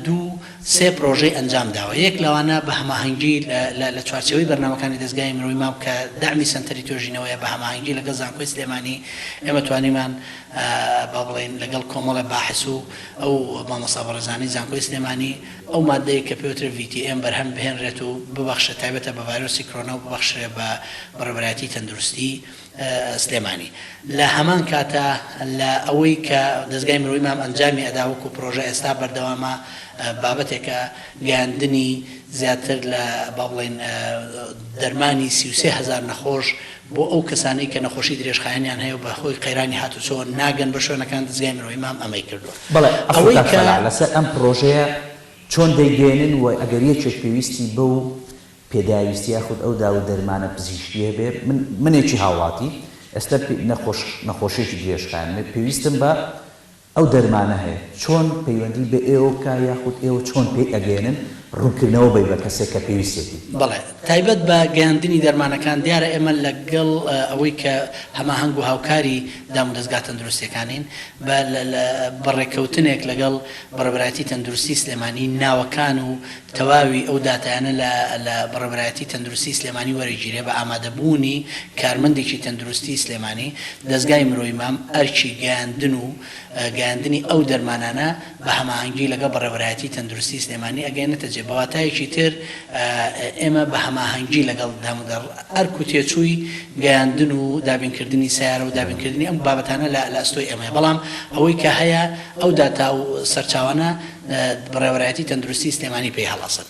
دوو سێ پرۆژەی ئەنجام داوە. یەک لەوانە بە هەماهەنگی لە چوارچەوەی بەرنامەکانی دەستگای مرۆڤی مام کە داعمی سنتەری توێژینەوەیە بە هەماهەنگی لەگەڵ زانکۆی سلێمانی ئێمە توانیمان با بڵێن لەگەڵ کۆمەڵە باحث و ئەو مامۆستا بەڕێزانی زانکۆی سلێمانی ئەو مادەیە کە پێوترە VTM بەرهەم بهێنرێت و ببەخشە تایبەتە بە ڤایرۆسی کۆرۆنا و ببەخشرێ بە بەڕێوەبەرایەتی تەندروستی سلێمانی. لە هەمان کاتە لە ئەوەی کە دەستگای مرۆڤی مام ئەنجامی ئەدا وەکو پرۆژە ئێستا بەردەوامە بابەتێکە گەیاندنی زیاتر لە با بڵێن دەرمانی 33,000 نەخۆش بۆ ئەو کەسانی کە نەخۆشی درێژخایەنیان هەیە و بە خۆی قەیرانی هاتوچۆ ناگەن بە شوێنەکان دەستگای مرۆڤی مام ئەمەی کردووە. بەڵێ ئەوەی کە لەسەر ئەم پرۆژەیە چۆن دەیگەێنن و ئەگەر یەکێک پێویستی بە و پێداویستی یاخود ئەو داو دەرمانە پزیشکیە بێ منێکی هاوڵاتی ئێستا نەخۆشیێکی درێژخایەن پێویستم بە ئەو دەرمانە هەیە چۆن پەیوەندی بە ئێوە کا یاخود ئێوە چۆن پێی ئەگەێنن ڕوونکردنەوە بی بە کەسێک کە پێویستێتی. بەڵێ تایبەت بە گەیاندنی دەرمانەکان دیارە ئێمە لەگەڵ ئەوەی کە هەماهەنگ و هاوکاری دام و دەستگا تەندروستیەکانین بەڕێکەوتنێک لەگەڵ بەڕێوەبەرایەتی تەندروستی سلێمانی ناوەکان و تەواوی ئەو داتایانە لە بەڕێوەبەرایەتی تەندروستی سلێمانی وەرەگیرێ بە ئامادەبوونی کارمەندێکی تەندروستی سلێمانی دەستگای مرۆڤی مام ئەرچی گەیاندن و گەیاندنی ئەو دەرمانانە بە هەماهەنگی لەگەڵ بەڕێوەبەرایەتی تەندروستی سلێمانی ئەگەێنێتە جێ بەواتایەکی تر ئێمە بە هەماهەنگی لەگەڵ دامودەڕ ئەرک و تێچووی گەیاندن و دابینکردنی سیارە و دابینکردنی ئەم بابەتانە لە ئەستۆی ئێمەیە بەڵام ئەوەی کە هەیە ئەو داتا و سەرچاوانە بەڕێوەبەرایەتی تەندروستی سلێمانی پێی هەڵەسن.